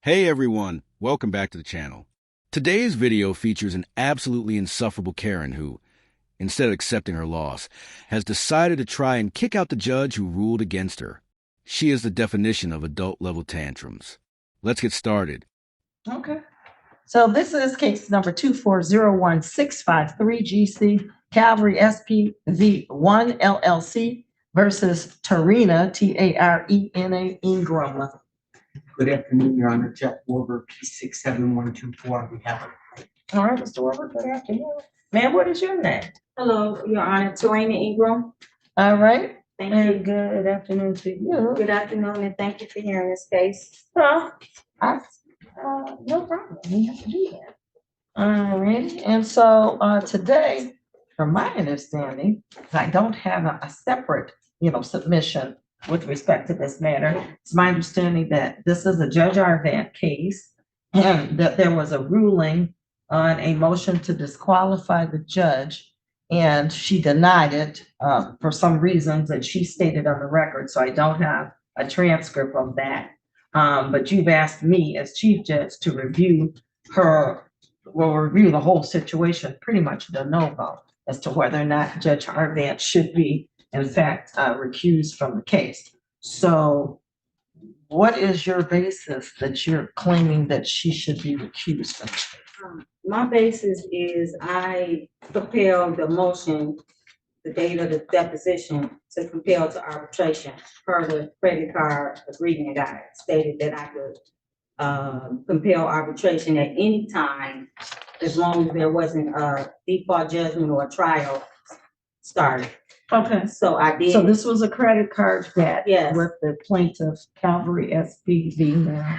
Hey everyone, welcome back to the channel. Today's video features an absolutely insufferable Karen who, instead of accepting her loss, has decided to try and kick out the judge who ruled against her. She is the definition of adult-level tantrums. Let's get started. Okay. So this is case number 2401653 GC Calvary SPV1 LLC versus Tarina Tarena Ingram. Good afternoon, Your Honor. Jeff Warber, P67124 on behalf of. All right, Mr. Weber, good afternoon. Ma'am, what is your name? Hello, Your Honor, Tarena Ingram. All right. Thank And you. good afternoon to you. Good afternoon, and thank you for hearing this case. No problem. We have to do that. All right. And so today, from my understanding, I don't have a separate, submission with respect to this matter. It's my understanding that this is a Judge Arvant case and that there was a ruling on a motion to disqualify the judge, and she denied it for some reasons that she stated on the record. So I don't have a transcript of that. But you've asked me as Chief Judge to review the whole situation, pretty much de novo, as to whether or not Judge Arvant should be, in fact, recused from the case. So what is your basis that you're claiming that she should be recused from the case? My basis is I compelled the motion, the date of the deposition, to compel to arbitration per the credit card agreement. I stated that I could compel arbitration at any time as long as there wasn't a default judgment or a trial started. Okay. So I did. So this was a credit card debt. Yes. With the plaintiff, Calvary SPV now.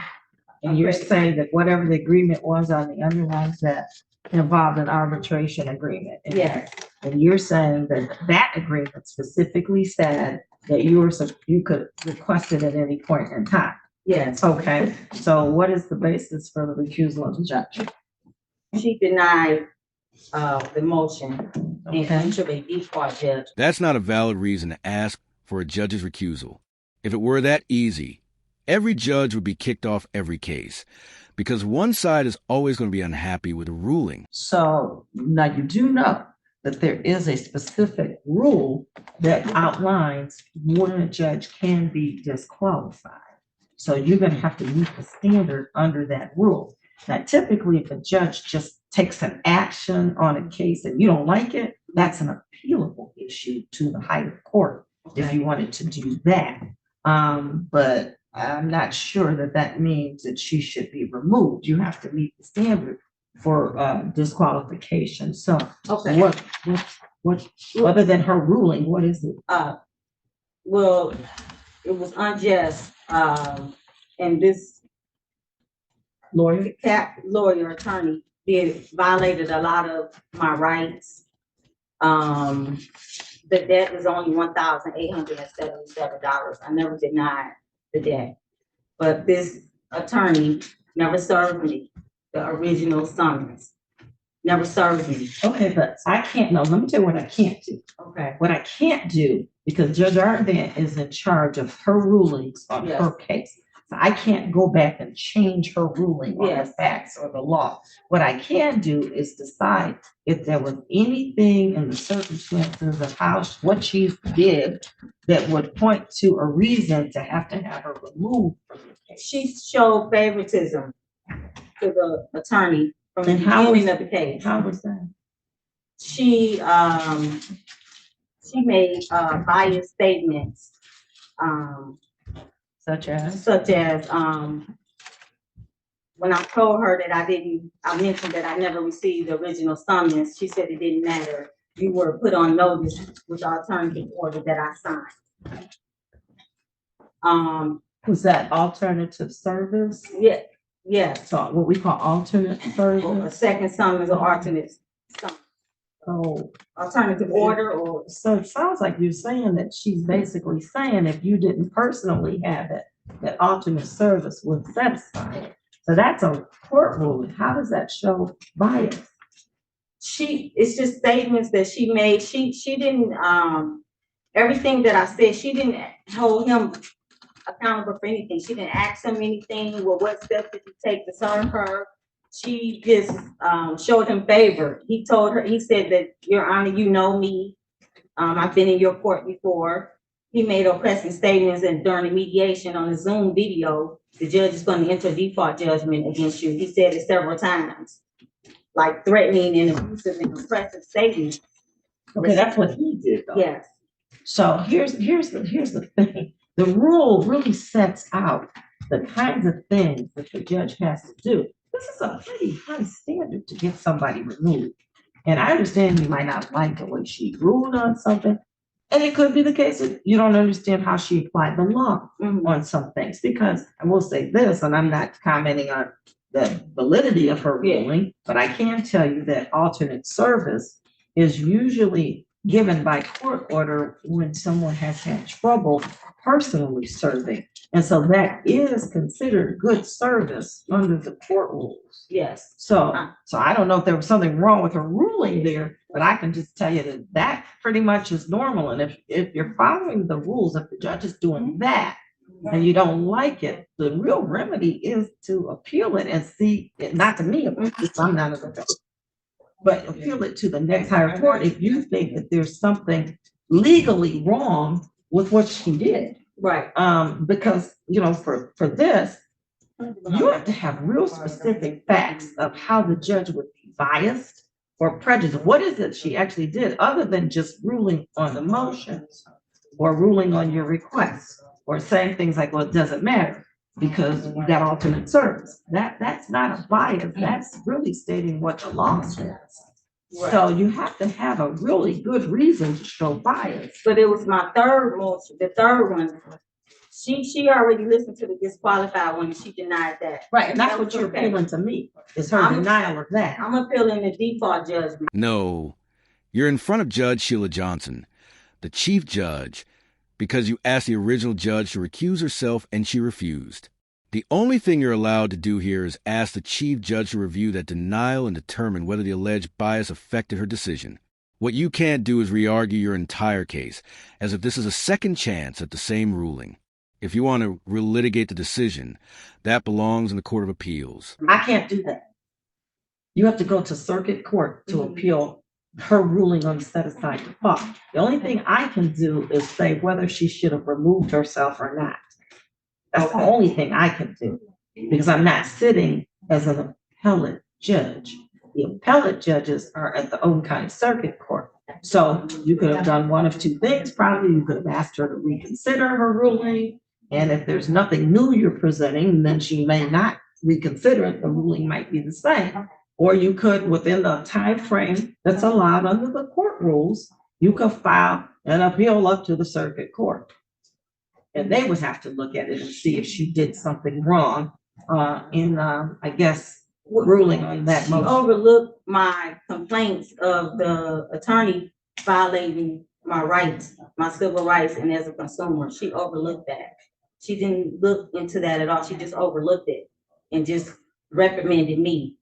And you're Okay. saying that whatever the agreement was on the underlying debt involved an arbitration agreement. Yes. And you're saying that that agreement specifically said that you could request it at any point in time. Yes. Okay. So what is the basis for the recusal of the judge? She denied the motion in Okay. each of a default judge. That's not a valid reason to ask for a judge's recusal. If it were that easy, every judge would be kicked off every case, because one side is always going to be unhappy with a ruling. So now you do know that there is a specific rule that outlines when a judge can be disqualified. So you're going to have to meet the standard under that rule. Now, typically, if a judge just takes an action on a case and you don't like it, that's an appealable issue to the higher court if you wanted to do that. But I'm not sure that that means that she should be removed. You have to meet the standard for disqualification. So Okay. what other than her ruling, what is it? Well, it was unjust, and this lawyer attorney violated a lot of my rights. The debt was only $1,877. I never denied the debt, but this attorney never served me the original summons. Never served me. Okay, but I can't, no, let me tell you what I can't do. Okay. What I can't do, because Judge Arvant is in charge of her rulings on Yes. her case. So I can't go back and change her ruling on the Yes. facts or the law. What I can do is decide if there was anything in the circumstances of what she did that would point to a reason to have her removed from the case. She showed favoritism to the attorney from the And how beginning was- of the case. How was that? She made biased statements, Such as? when I told her that I mentioned that I never received the original summons. She said it didn't matter. You were put on notice with the alternative order that I signed. Was that alternative service? Yeah. So what we call alternate A service? second summons or alternate summons. Oh, Alternative order or. so it sounds like you're saying that she's basically saying if you didn't personally have it, that alternate service would satisfy it. So that's a court ruling. How does that show bias? It's just statements that she made. She didn't, everything that I said, she didn't hold him accountable for anything. She didn't ask him anything. Well, what steps did you take to serve her? She just showed him favor. He told her, he said that, Your Honor, you know me. I've been in your court before. He made oppressive statements, and during the mediation on the Zoom video, the judge is going to enter default judgment against you. He said it several times, like threatening and abusive and oppressive statements. Okay, that's what he did though. Yes. So here's the thing. The rule really sets out the kinds of things that the judge has to do. This is a pretty high standard to get somebody removed. And I understand you might not like the way she ruled on something. And it could be the case that you don't understand how she applied the law on some things. Because I will say this, and I'm not commenting on the validity of her ruling, but I can tell you that alternate service is usually given by court order when someone has had trouble personally serving. And so that is considered good service under the court rules. Yes. So I don't know if there was something wrong with her ruling there, but I can just tell you that that pretty much is normal. And if you're following the rules, if the judge is doing that and you don't like it, the real remedy is to appeal it and see, not to me, because I'm not a judge, but appeal it to the next higher court if you think that there's something legally wrong with what she did. Right. Because, you know, for this, you have to have real specific facts of how the judge would be biased or prejudiced. What is it she actually did other than just ruling on the motions or ruling on your requests or saying things like, well, it doesn't matter because you got alternate service. That's not a bias. That's really stating what the law says. Right. So you have to have a really good reason to show bias. But it was my third motion, the third one. She already listened to the disqualified one and she denied that. Right, and that's what you're appealing to me, is her denial of that. I'm appealing the default judgment. No, you're in front of Judge Sheila Johnson, the chief judge, because you asked the original judge to recuse herself and she refused. The only thing you're allowed to do here is ask the chief judge to review that denial and determine whether the alleged bias affected her decision. What you can't do is re-argue your entire case, as if this is a second chance at the same ruling. If you want to relitigate the decision, that belongs in the Court of Appeals. I can't do that. You have to go to circuit court to appeal her ruling on the set-aside default. The only thing I can do is say whether she should have removed herself or not. That's the only thing I can do, because I'm not sitting as an appellate judge. The appellate judges are at the Oakland County Circuit Court. So you could have done one of two things. Probably you could have asked her to reconsider her ruling. And if there's nothing new you're presenting, then she may not reconsider it. The ruling might be the same. Or you could, within the time frame that's allowed under the court rules, you could file an appeal up to the circuit court. And they would have to look at it and see if she did something wrong I guess, ruling on that motion. She overlooked my complaints of the attorney violating my rights, my civil rights, and as a consumer. She overlooked that. She didn't look into that at all. She just overlooked it and just reprimanded me.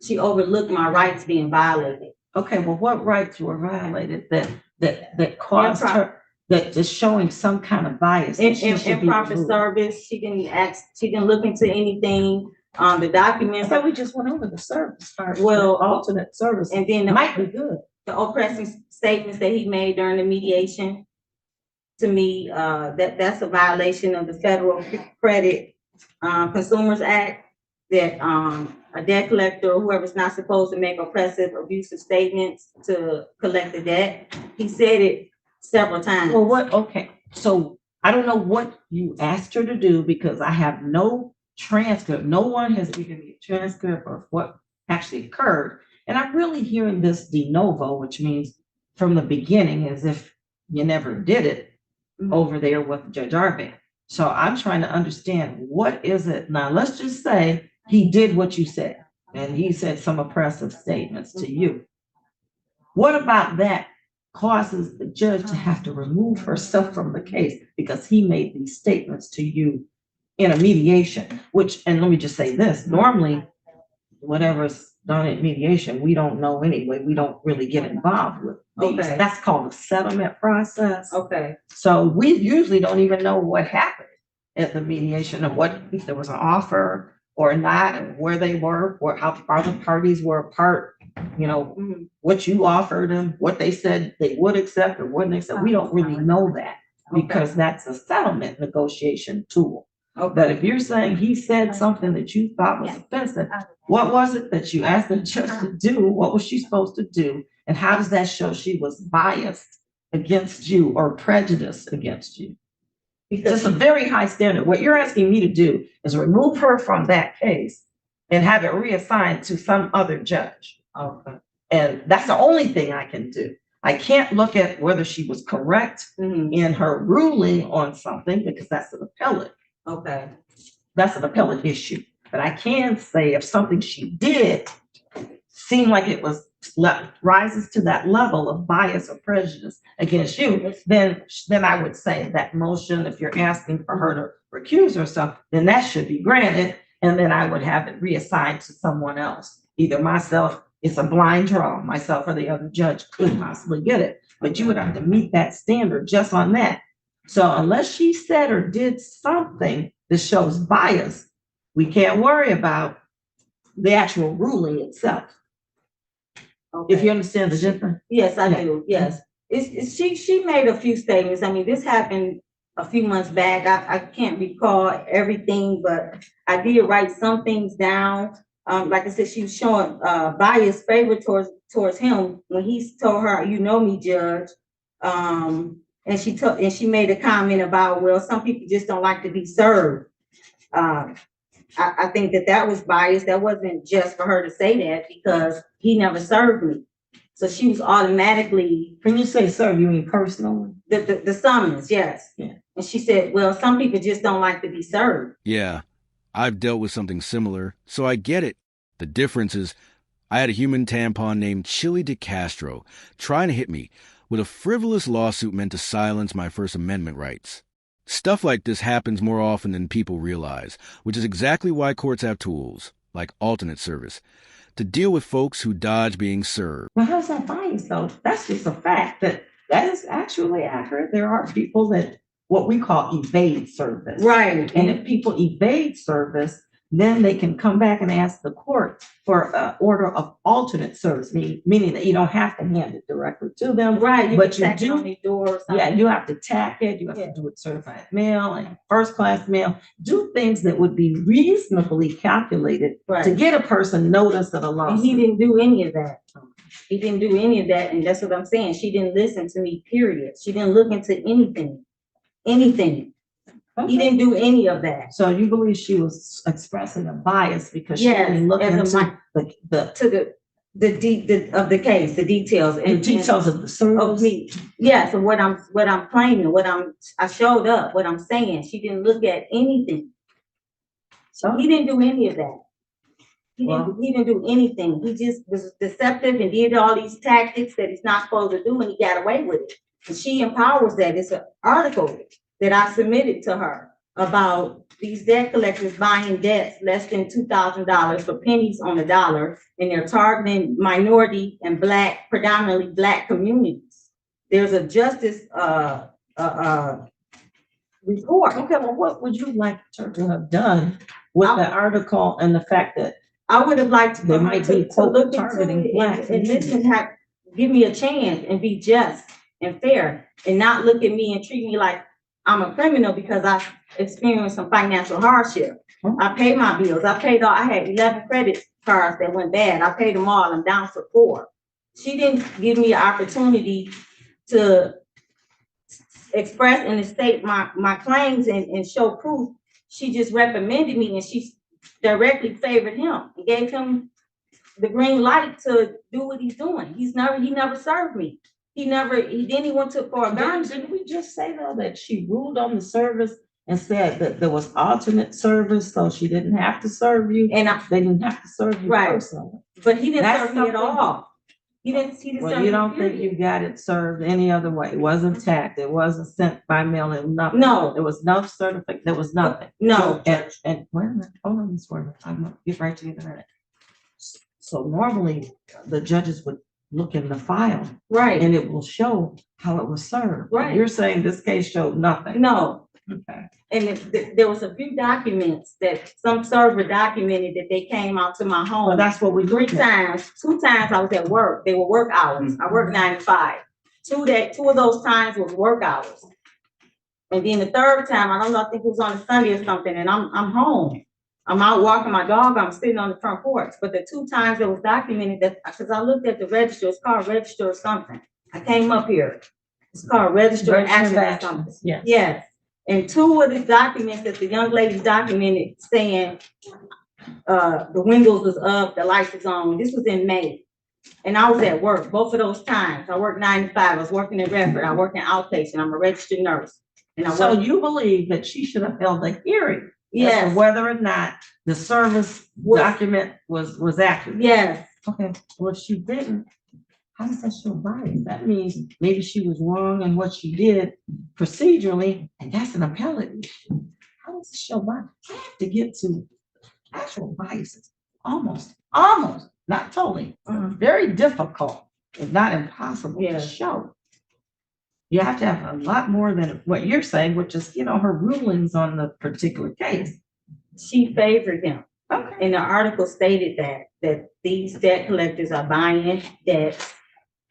She overlooked my rights being violated. Okay, well, what rights were violated that caused her, that is showing some kind of bias? Improper service. She didn't look into anything. The documents. I thought we just went over the service part. Well, alternate service, and then might be good. The oppressive statements that he made during the mediation, to me, that's a violation of the Federal Credit Consumers Act, that a debt collector or whoever's not supposed to make oppressive, abusive statements to collect the debt. He said it several times. Well, okay, so I don't know what you asked her to do because I have no transcript. No one has given me a transcript of what actually occurred. And I'm really hearing this de novo, which means from the beginning, as if you never did it over there with Judge Arvin. So I'm trying to understand, what is it? Now, let's just say he did what you said, and he said some oppressive statements to you. What about that causes the judge to have to remove herself from the case because he made these statements to you in a mediation? Which, and let me just say this, normally, whatever's done at mediation, we don't know anyway. We don't really get involved with these. Okay. That's called a settlement process. Okay. So we usually don't even know what happened at the mediation of what, if there was an offer or not, and where they were, or how far the parties were apart, what you offered them, what they said they would accept or wouldn't accept. We don't really know that because that's a settlement negotiation tool. But if you're saying he said something that you thought was offensive, what was it that you asked the judge to do? What was she supposed to do? And how does that show she was biased against you or prejudiced against you? Because it's a very high standard. What you're asking me to do is remove her from that case and have it reassigned to some other judge. Okay. And that's the only thing I can do. I can't look at whether she was correct in her ruling on something because that's an appellate. Okay. That's an appellate issue. But I can say if something she did seemed like it was rises to that level of bias or prejudice against you, then I would say that motion, if you're asking for her to recuse herself, then that should be granted. And then I would have it reassigned to someone else. Either myself, it's a blind draw, myself or the other judge could possibly get it. But you would have to meet that standard just on that. So unless she said or did something that shows bias, we can't worry about the actual ruling itself. Okay. If you understand the difference. Yes, I do. Yes. She made a few statements. I mean, this happened a few months back. I can't recall everything, but I did write some things down. Like I said, she was showing bias favor towards him when he told her, "You know me, Judge." And she made a comment about, well, some people just don't like to be served. I think that was biased. That wasn't just for her to say that because he never served me. So she was automatically. When you say serve, you mean personally? The summons, yes. Yeah. And she said, well, some people just don't like to be served. Yeah, I've dealt with something similar, so I get it. The difference is I had a human tampon named Chili DeCastro trying to hit me with a frivolous lawsuit meant to silence my First Amendment rights. Stuff like this happens more often than people realize, which is exactly why courts have tools, like alternate service, to deal with folks who dodge being served. Well, how's that bias, though? That's just a fact that is actually accurate. There are people that what we call evade service. Right. And if people evade service, then they can come back and ask the court for an order of alternate service, meaning that you don't have to hand it directly to them. Right. But you do. On the door or something. Yeah, you have to tack it. You have to do it certified mail and first class mail. Do things that would be reasonably calculated to get a person notice of a lawsuit. And he didn't do any of that. He didn't do any of that. And that's what I'm saying. She didn't listen to me, period. She didn't look into anything. Okay. He didn't do any of that. So you believe she was expressing a bias because she didn't look into the case, the details, and details of the service. Of me. Yeah. So what I'm claiming, I showed up. What I'm saying, she didn't look at anything. So he didn't do any of that. He didn't do anything. He just was deceptive and did all these tactics that he's not supposed to do, and he got away with it. And she empowers that. It's an article that I submitted to her about these debt collectors buying debts less than $2,000 for pennies on the dollar, and they're targeting minority and predominantly Black communities. There's a justice report. Okay, well, what would you like her to have done with the article and the fact that I would have liked there might be to look into it Black and listen, give me a chance and be just and fair and not look at me and treat me like I'm a criminal because I experienced some financial hardship. I paid my bills. I had 11 credit cards that went bad. I paid them all. I'm down to 4. She didn't give me an opportunity to express and state my claims and show proof. She just recommended me, and she directly favored him and gave him the green light to do what he's doing. He never served me. He went to for a gun. Didn't we just say though that she ruled on the service and said that there was alternate service, so she didn't have to serve you, and they didn't have to serve you personally. But he didn't serve me at all. He didn't serve me. You don't think you got it served any other way? It wasn't tagged. It wasn't sent by mail. And nothing. No, there was no certificate. There was nothing. No. And wait a minute. Hold on, Ms. Warner. I'm gonna get right to you in a minute. So normally the judges would look in the file, right, and it will show how it was served. Right. You're saying this case showed nothing. No. Okay. And there was a few documents that some server documented that they came out to my home. Well, that's what we Three looked at. times, 2 times I was at work. They were work hours. I worked 9 to 5. Two of those times was work hours. And then the third time, I don't know, I think it was on a Sunday or something, and I'm home. I'm out walking my dog, I'm sitting on the front porch. But the 2 times it was documented that, because I looked at the register, it's called register or something. I came up here. It's called register of action or something. Yes. Yes. And 2 of the documents that the young lady documented saying the windows was up, the lights was on. This was in May. And I was at work both of those times. I worked 9 to 5. I was working in Redford. I work in outpatient. I'm a registered nurse. And So you believe that she should have held a hearing? As yes. to whether or not the service document was accurate? Yes. Okay, well, if she didn't, how does that show bias? That means maybe she was wrong in what she did procedurally, and that's an appellate issue. How does it show bias? I have to get to actual biases. Almost, not totally. Very difficult, if not impossible to show. You have to have a lot more than what you're saying, which is, her rulings on the particular case. She favored him. Okay. And the article stated that these debt collectors are buying debts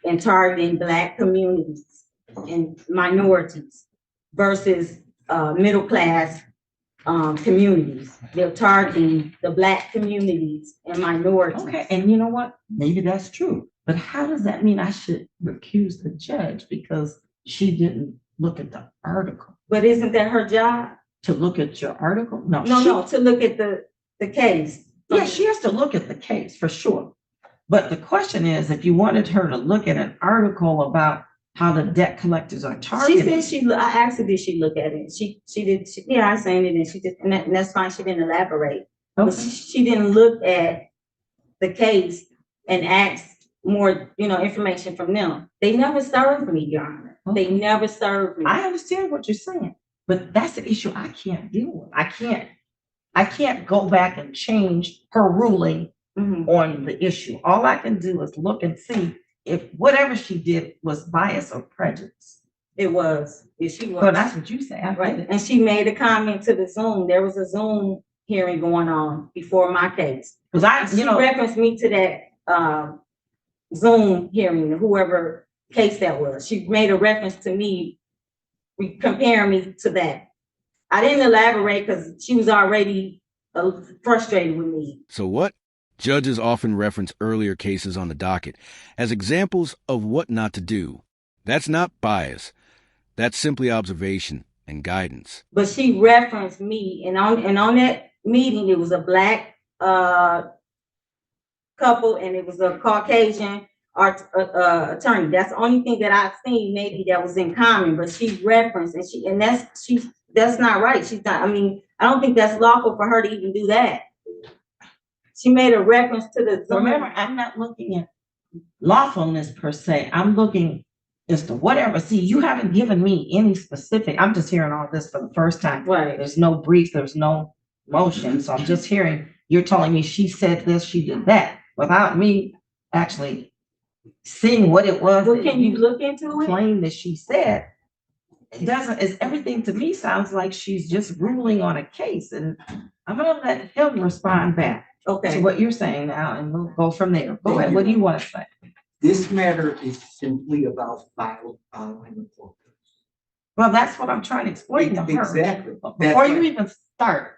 and targeting Black communities and minorities versus middle class communities. They're targeting the Black communities and minorities. Okay, and you know what? Maybe that's true. But how does that mean I should recuse the judge because she didn't look at the article? But isn't that her job? To look at your article? No, to look at the case. Yeah, she has to look at the case for sure. But the question is, if you wanted her to look at an article about how the debt collectors are targeted. She said I asked her, did she look at it? She did. Yeah, I seen it, and she did, and that's fine. She didn't elaborate. Okay. But she didn't look at the case and ask more, information from them. They never served me, Your Honor. Okay. They never served me. I understand what you're saying, but that's an issue I can't deal with. I can't go back and change her ruling on the issue. All I can do is look and see if whatever she did was bias or prejudice. It was. She was. Well, that's what you say. Right. And she made a comment to the Zoom. There was a Zoom hearing going on before my case. Because she referenced me to that Zoom hearing, whoever case that was. She made a reference to me, comparing me to that. I didn't elaborate because she was already frustrated with me. So what? Judges often reference earlier cases on the docket as examples of what not to do. That's not bias. That's simply observation and guidance. But she referenced me, and on that meeting, it was a Black couple, and it was a Caucasian attorney. That's the only thing that I've seen maybe that was in common. But she referenced, and that's not right. She's not. I mean, I don't think that's lawful for her to even do that. She made a reference to the Zoom. Remember, I'm not looking at lawfulness per se. I'm looking as to whatever. See, you haven't given me any specific. I'm just hearing all this for the first time. Right. There's no brief. There's no motion. So I'm just hearing you're telling me she said this, she did that, without me actually seeing what it was. Well, can you look into it? Claim that she said. It doesn't. It's everything to me sounds like she's just ruling on a case, and I'm gonna let him respond back. Okay. To what you're saying now, and we'll go from there. Go ahead. What do you want to say? This matter is simply about following the court. Well, that's what I'm trying to explain to her. Exactly. Before you even start,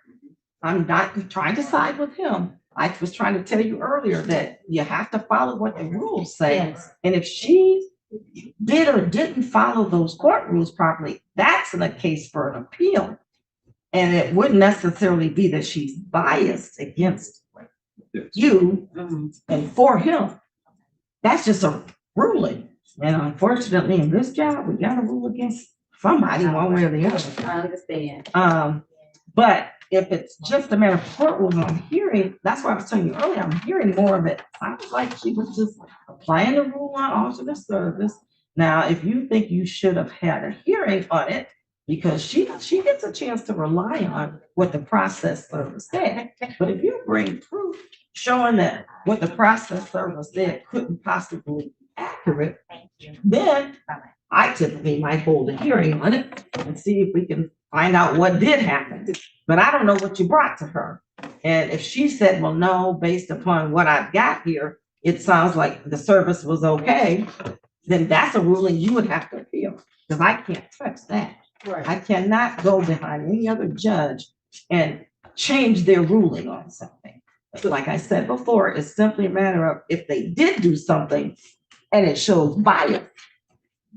I'm not trying to side with him. I was trying to tell you earlier that you have to follow what the rules say. Yes. And if she did or didn't follow those court rules properly, that's in a case for an appeal. And it wouldn't necessarily be that she's biased against you and for him. That's just a ruling. And unfortunately, in this job, we got to rule against somebody one way or the other. I understand. But if it's just a matter of court rules, I'm hearing, that's why I was telling you earlier, I'm hearing more of it. Sounds like she was just applying the rule on alternate service. Now, if you think you should have had a hearing on it, because she gets a chance to rely on what the process server said. But if you bring proof showing that what the process server said couldn't possibly be accurate, then I typically might hold a hearing on it and see if we can find out what did happen. But I don't know what you brought to her. And if she said, well, no, based upon what I've got here, it sounds like the service was okay, then that's a ruling you would have to appeal, because I can't touch that. Right. I cannot go behind any other judge and change their ruling on something. Like I said before, it's simply a matter of if they did do something and it shows bias,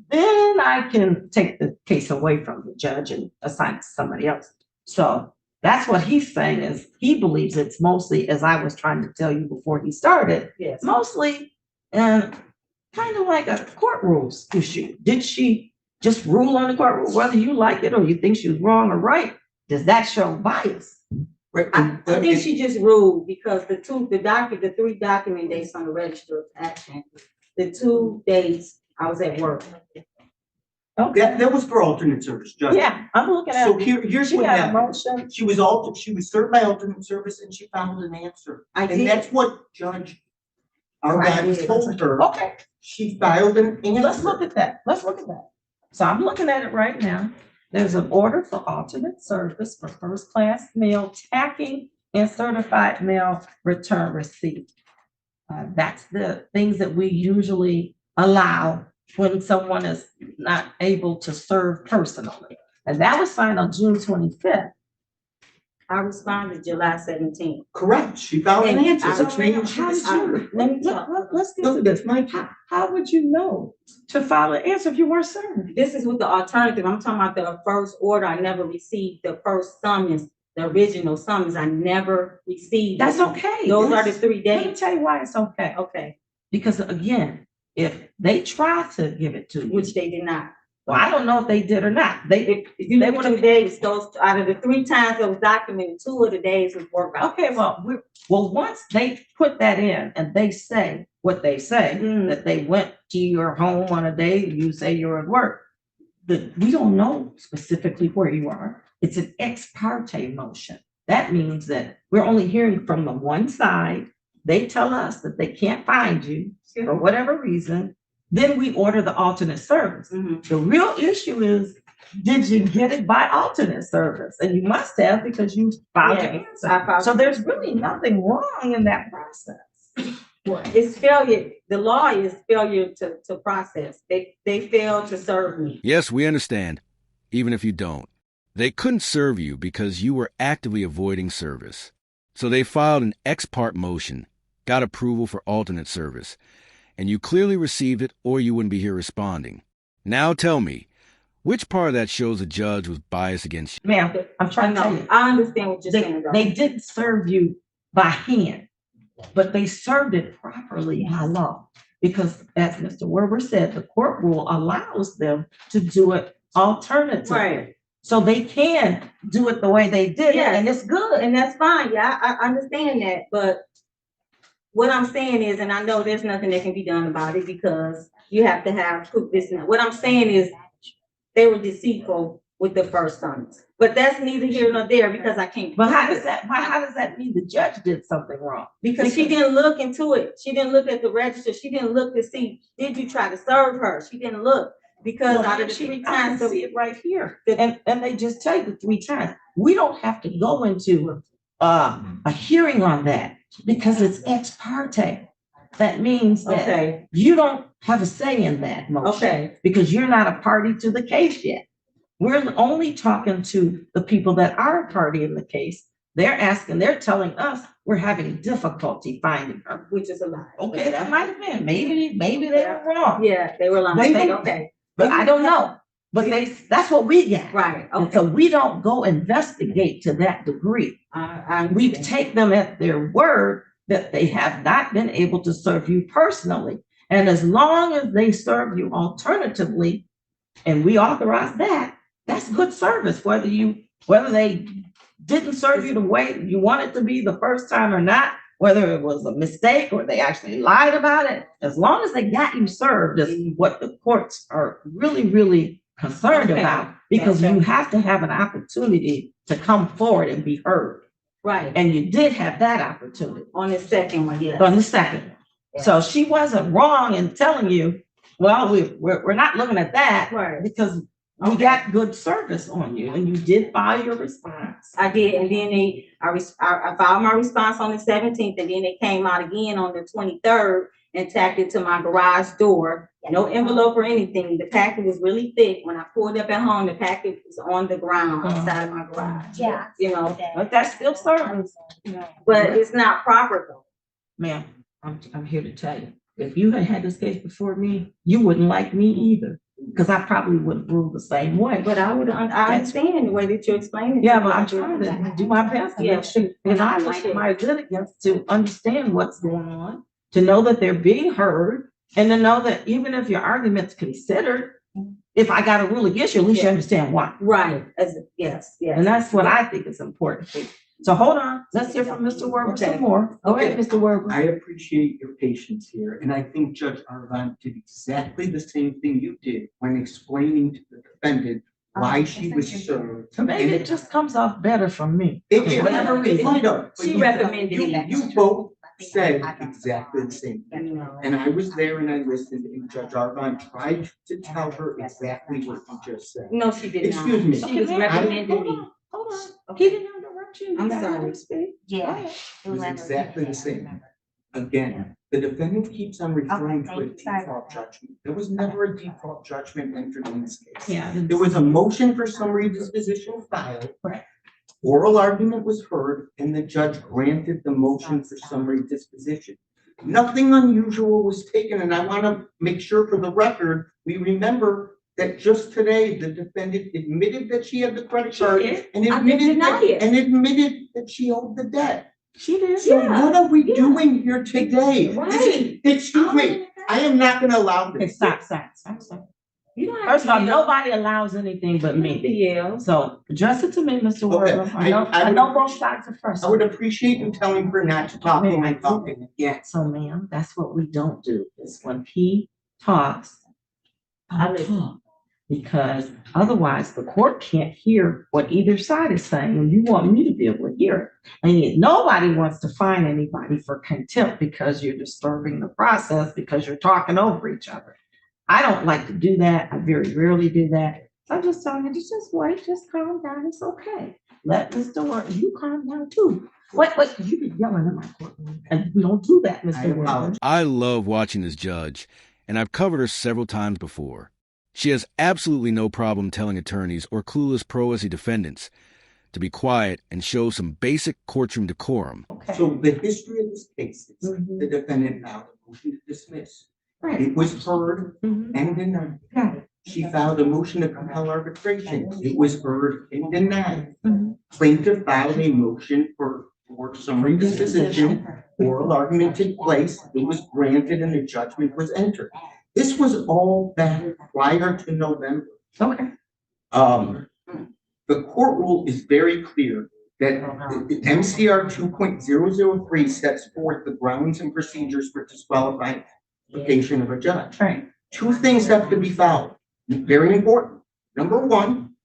then I can take the case away from the judge and assign it to somebody else. So that's what he's saying, is he believes it's mostly, as I was trying to tell you before he started, Yes. mostly kind of like a court rules issue. Did she just rule on the court rule, whether you like it or you think she was wrong or right? Does that show bias? Right, I think she just ruled because the three document dates on the register of action, the 2 dates I was at work. Okay. that was for alternate service, Judge. Yeah, I'm looking at. So here's She what had a happened. motion. She was served by alternate service and she filed an answer. I And did. that's what Judge, our I guy did. told her. Okay, She filed an answer. let's look at that. Let's look at that. So I'm looking at it right now. There's an order for alternate service for first-class mail tacking and certified mail return receipt. That's the things that we usually allow when someone is not able to serve personally. And that was signed on June 25th. I responded July 17th. Correct. She filed an And answer. I- which means she How was did you, served. let me talk, let's get No, to that's this. my point. How would you know to file an answer if you weren't served? This is with the alternative. I'm talking about the first order. I never received the first summons, the original summons. I never received. That's okay. Those are the 3 Let me dates. tell you why it's okay. Okay, Because again, if they try to give it to you, which they did not. well, I don't know if they did or not. If you They look at would've- the days, those, out of the 3 times that was documented, 2 of the days was work out. Okay, well, once they put that in and they say what they say, Mm. that they went to your home on a day, you say you're at work, we don't know specifically where you are. It's an ex parte motion. That means that we're only hearing from the one side. They tell us that they can't find you for whatever reason. Then we order the alternate service. Mhm. The real issue is, did you get it by alternate service? And you must have, because you filed your Yes, answer. I filed- So there's really nothing wrong in that process. It's failure. The law is failure to process. They failed to serve me. Yes, we understand, even if you don't. They couldn't serve you because you were actively avoiding service. So they filed an ex parte motion, got approval for alternate service, and you clearly received it or you wouldn't be here responding. Now tell me, which part of that shows the judge was biased against you? Ma'am, I'm trying to tell No, you, I understand what you're saying, though. they didn't serve you by hand, but they served it properly by law. Because as Mr. Werber said, the court rule allows them to do it alternatively. Right. So they can do it the way they did it, Yes. and it's good. And that's fine, yeah, I understand that, but what I'm saying is, and I know there's nothing that can be done about it because you have to have proof this and that. What I'm saying is, they were deceitful with the first summons, but that's neither here nor there because I can't. But how prove does it. that, how does that mean the judge did something wrong? Because she didn't look into it. She didn't look at the register. She didn't look to see, did you try to serve her? She didn't look because Well, out of the she- 3 I times. can see it right here, and they just tell you 3 times. We don't have to go into a hearing on that because it's ex parte. That means that Okay, you don't have a say in that motion okay, because you're not a party to the case yet. We're only talking to the people that are a party in the case. They're telling us we're having difficulty finding her. which is a lie. Okay, that might have been, maybe they were wrong, Yeah, they were lying. They- Okay, but I don't know. But that's what we get. right, And okay. so we don't go investigate to that degree. We understand. take them at their word that they have not been able to serve you personally. And as long as they serve you alternatively, and we authorize that, that's good service, whether they didn't serve you the way you want it to be the first time or not, whether it was a mistake or they actually lied about it, as long as they got you served is what the courts are really, really concerned Okay. about, because Gotcha. you have to have an opportunity to come forward and be heard. Right, And you did have that opportunity on the second one, yeah. on the second. So she wasn't wrong in telling you, well, we're not looking at that Right. because We got good service on you, and you did file your response. I did, and then I filed my response on the 17th, and then they came out again on the 23rd and tacked it to my garage door. No envelope or anything. The packet was really thick. When I pulled up at home, the packet was on the ground outside of my garage. Yeah. You know, But that's still service. but it's not proper though. Ma'am, I'm here to tell you, if you had had this case before me, you wouldn't like me either, because I probably would have ruled the same way. But I understand the way that you're explaining. Yeah, but I'm trying to do my best to Yeah. make sure, and I like my litigants to understand what's going on, to know that they're being heard, and to know that even if your argument's considered, if I got a rule against you, at least you understand why. Right, yes. And that's what I think is important. So hold on, let's hear from Mr. Werber some more. Go ahead, Mr. Werber. I appreciate your patience here, and I think Judge Arvon did exactly the same thing you did when explaining to the defendant why she was served. So maybe it just comes off better from me. It Whatever reason. might have, but She you- recommended you- it. You both said exactly the same thing. And I was there and I listened, and Judge Arvon tried to tell her exactly what you just said. No, she did not. Excuse me. She was recommending me. Hold on, he didn't interrupt you. I'm You got sorry. to speak. Yeah. It was exactly the same. Again, the defendant keeps on referring to a default judgment. There was never a default judgment entered in this case. Yeah. There was a motion for summary disposition filed. Right. Oral argument was heard, and the judge granted the motion for summary disposition. Nothing unusual was taken, and I want to make sure for the record, we remember that just today, the defendant admitted that she had the credit card did. and I didn't deny it. admitted that she owed the debt. She did. So Yeah, what are we yeah. doing here today? Right. Excuse me, I am not gonna allow Okay, this. stop. You don't have First to of all, yell. nobody allows anything but me. Yeah. So address it to me, Mr. Okay, Werber. I I would- know both sides are first. I would appreciate you telling her not to talk when I'm talking again. So ma'am, that's what we don't do, is when he talks, I talk. Because otherwise the court can't hear what either side is saying, and you want me to be able to hear it. And yet nobody wants to fine anybody for contempt because you're disturbing the process, because you're talking over each other. I don't like to do that. I very rarely do that. So I'm just telling you, just wait, just calm down. It's okay. Let Mr. Werber, you calm down too. Wait, you be yelling in my courtroom, and we don't do that, I Mr. Werber. apologize. I love watching this judge, and I've covered her several times before. She has absolutely no problem telling attorneys or clueless pro se defendants to be quiet and show some basic courtroom decorum. Okay. So the history of this case is Mhm. the defendant filed a motion to dismiss. Right. It was heard Mhm. and denied. Got it. She filed a motion to compel arbitration. It was heard and denied. Mhm. Plaintiff filed a motion for summary disposition. Oral argument took place. It was granted and the judgment was entered. This was all back prior to November. Okay. The court rule is very clear that the MCR 2.003 sets forth the grounds and procedures for disqualification of a judge. Right. Two things have to be filed, very important. Number one,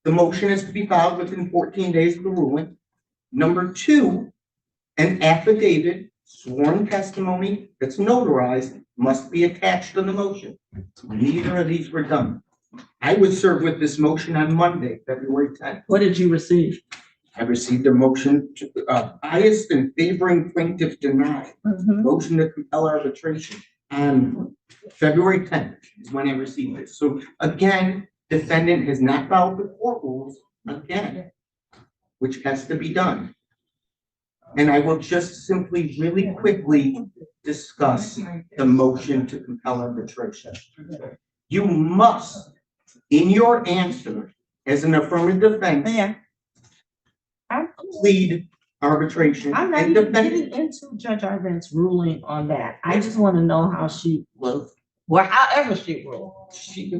the motion is to be filed within 14 days of the ruling. Number two, an affidavit, sworn testimony that's notarized must be attached to the motion. Neither of these were done. I was served with this motion on Monday, February 10th. What did you receive? I received a motion biased and favoring plaintiff denied. Motion to compel arbitration on February 10th is when I received it. So again, defendant has not followed the court rules again, which has to be done. And I will just simply really quickly discuss the motion to compel arbitration. You must, in your answer as an affirmative defense, Yeah. plead arbitration. I'm not and even defendant- getting into Judge Arvin's ruling on that. I just want to know how she was, well, however she ruled,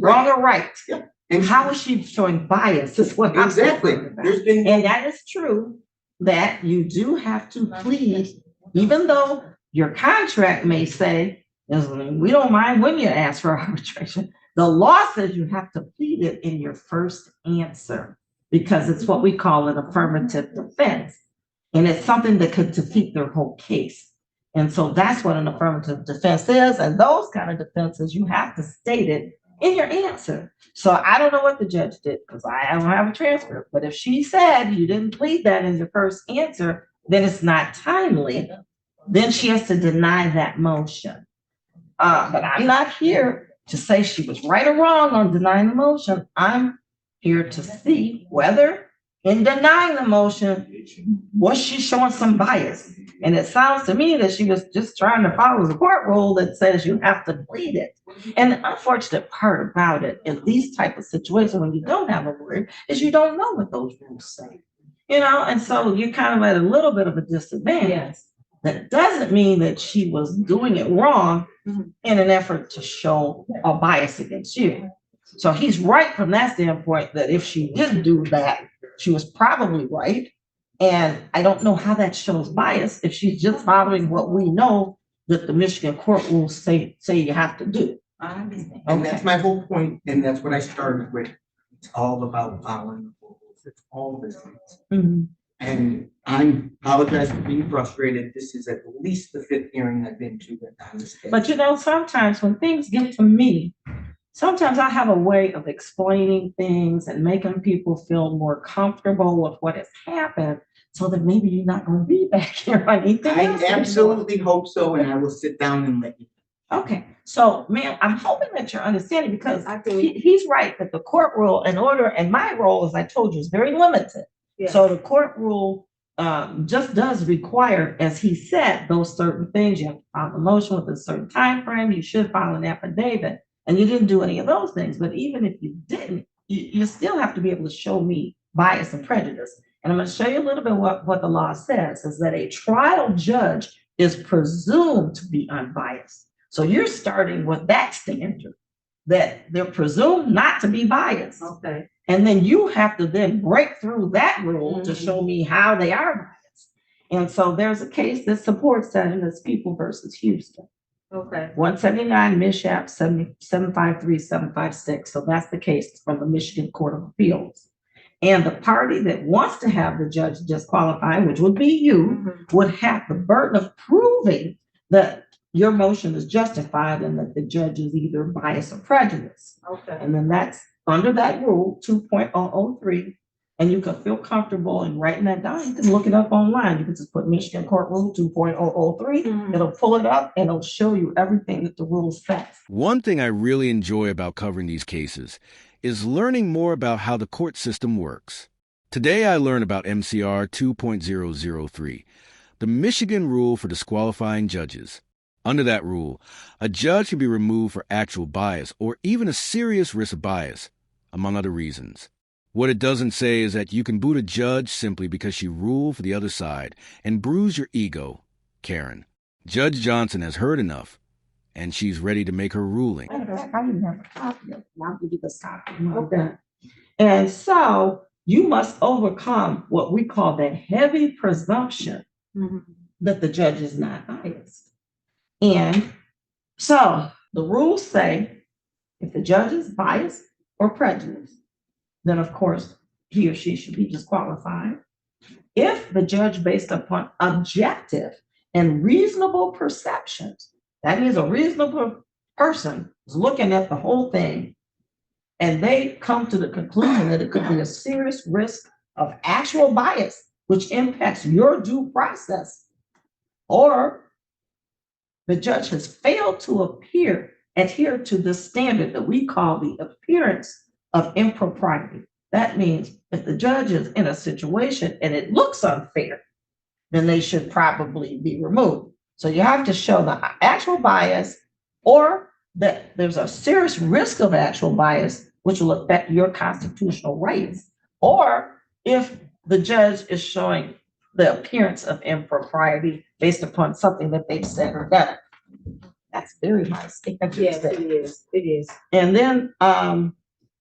wrong or right. Yeah. And how is she showing bias is what I'm Exactly. concerned about. There's been. And that is true, that you do have to plead, even though your contract may say, we don't mind when you ask for arbitration. The law says you have to plead it in your first answer, because it's what we call an affirmative defense. And it's something that could defeat their whole case. And so that's what an affirmative defense is. And those kind of defenses, you have to state it in your answer. So I don't know what the judge did because I don't have a transcript. But if she said you didn't plead that in the first answer, then it's not timely. Then she has to deny that motion. But I'm not here to say she was right or wrong on denying the motion. I'm here to see whether in denying the motion, was she showing some bias? And it sounds to me that she was just trying to follow the court rule that says you have to plead it. And the unfortunate part about it in these type of situations when you don't have a lawyer is you don't know what those rules say. And so you're kind of at a little bit of a disadvantage. Yes. That doesn't mean that she was doing it wrong in an effort to show a bias against you. So he's right from that standpoint that if she did do that, she was probably right. And I don't know how that shows bias if she's just following what we know that the Michigan court rules say you have to do. I understand. And that's my whole point, and that's what I started with. It's all about following the rules. It's all this. And I apologize for being frustrated. This is at least the 5th hearing I've been to on this case. But sometimes when things get to me, sometimes I have a way of explaining things and making people feel more comfortable with what has happened so that maybe you're not going to be back here on anything else. I absolutely hope so, and I will sit down and let you know. Okay, so ma'am, I'm hoping that you're understanding because I do. he's right that the court rule and order and my role, as I told you, is very limited. Yes. So the court rule just does require, as he said, those certain things. You have to file a motion with a certain time frame. You should file an affidavit, and you didn't do any of those things. But even if you didn't, you still have to be able to show me bias and prejudice. And I'm going to show you a little bit what the law says is that a trial judge is presumed to be unbiased. So you're starting with that standard that they're presumed not to be biased. Okay. And then you have to then break through that rule to show me how they are biased. And so there's a case that supports that, and it's People versus Houston. Okay. 179 Mishap 753-756. So that's the case from the Michigan Court of Appeals. And the party that wants to have the judge disqualified, which would be you, would have the burden of proving that your motion is justified and that the judge is either biased or prejudiced. Okay. And then that's under that rule 2.003, and you can feel comfortable in writing that down. You can look it up online. You can just put Michigan Court Rule 2.003. It'll pull it up and it'll show you everything that the rule says. One thing I really enjoy about covering these cases is learning more about how the court system works. Today I learned about MCR 2.003, the Michigan rule for disqualifying judges. Under that rule, a judge can be removed for actual bias or even a serious risk of bias, among other reasons. What it doesn't say is that you can boot a judge simply because she ruled for the other side and bruise your ego, Karen. Judge Johnson has heard enough, and she's ready to make her ruling. I even have a copy of it. I'll give you the copy. Okay. And so you must overcome what we call that heavy presumption that the judge is not biased. And so the rules say if the judge is biased or prejudiced, then of course he or she should be disqualified. If the judge, based upon objective and reasonable perceptions, that means a reasonable person is looking at the whole thing and they come to the conclusion that it could be a serious risk of actual bias, which impacts your due process, or the judge has failed to adhere to the standard that we call the appearance of impropriety. That means if the judge is in a situation and it looks unfair, then they should probably be removed. So you have to show the actual bias or that there's a serious risk of actual bias, which will affect your constitutional rights, or if the judge is showing the appearance of impropriety based upon something that they've said or done. That's very high standard. Yes, it is. It is. And then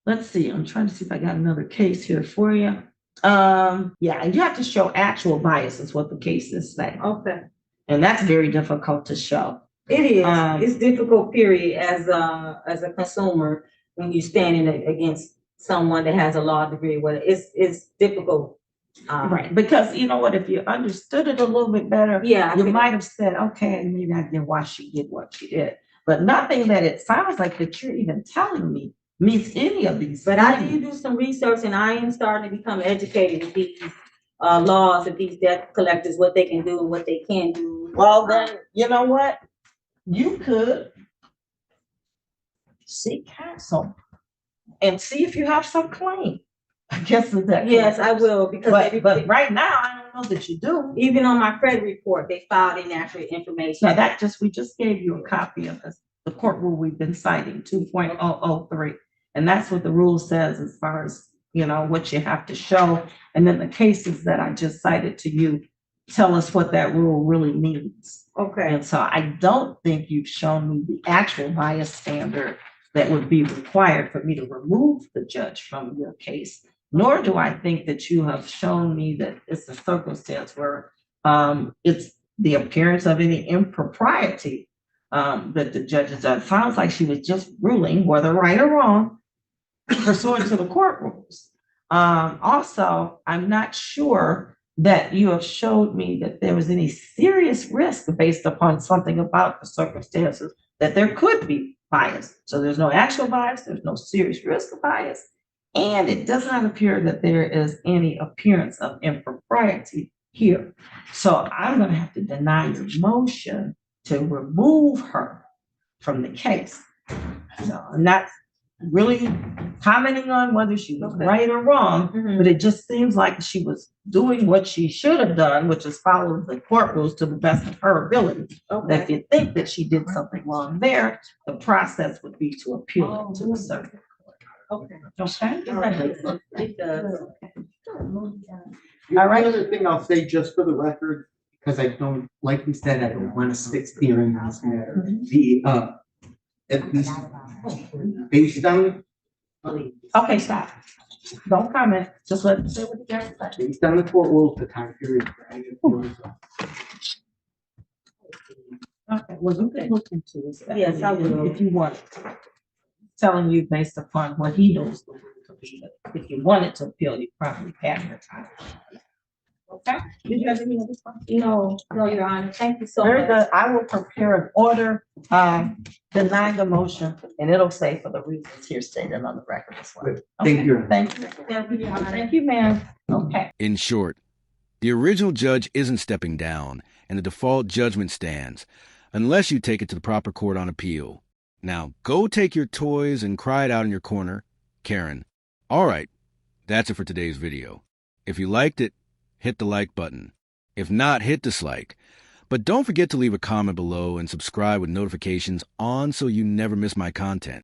let's see, I'm trying to see if I got another case here for you. Yeah, and you have to show actual bias is what the cases say. Okay. And that's very difficult to show. It is. It's difficult, period, as a consumer when you're standing against someone that has a law degree. Well, it's difficult. Right, because you know what, if you understood it a little bit better, yeah, you might have said, okay, maybe I get why she did what she did. but nothing that it sounds like that you're even telling me meets any of these. But I did do some research and I am starting to become educated with these laws of these debt collectors, what they can do and what they can't do. Well, then, you know what? You could seek counsel and see if you have some claim against the debt. Yes, I will, because But right now, I don't know that you do. even on my credit report, they filed inaccurate information. Now we just gave you a copy of this, the court rule we've been citing, 2.003. And that's what the rule says as far as, what you have to show. And then the cases that I just cited to you tell us what that rule really means. Okay. And so I don't think you've shown me the actual bias standard that would be required for me to remove the judge from your case, nor do I think that you have shown me that it's a circumstance where it's the appearance of any impropriety that the judge has done. It sounds like she was just ruling, whether right or wrong, pursuant to the court rules. Also, I'm not sure that you have showed me that there was any serious risk based upon something about the circumstances that there could be bias. So there's no actual bias, there's no serious risk of bias, and it does not appear that there is any appearance of impropriety here. So I'm going to have to deny your motion to remove her from the case. So I'm not really commenting on whether she was right or wrong, but it just seems like she was doing what she should have done, which is follow the court rules to the best of her ability. Okay. If you think that she did something wrong there, the process would be to appeal it to the circuit court. Okay. Okay? It does. All right. One other thing I'll say just for the record, because I don't, like we said, I don't want to stick steering this matter. At least based on, Okay, stop. Don't comment. Just let me say what the judge said. based on the court rules, the time period. Okay, well, you can look into this. Yes, I will. If you want. Telling you based upon what he knows the rule to be. If you wanted to appeal, you probably have your time. Okay? Did you have any other questions? No, Your Honor, thank you so Very much. good. I will prepare an order denying the motion, and it'll say for the reasons here stated on the record as well. Thank you. Thank you. Thank you, Your Honor. Thank you, ma'am. Okay. In short, the original judge isn't stepping down, and the default judgment stands, unless you take it to the proper court on appeal. Now, go take your toys and cry it out in your corner, Karen. All right, that's it for today's video. If you liked it, hit the like button. If not, hit dislike. But don't forget to leave a comment below and subscribe with notifications on so you never miss my content.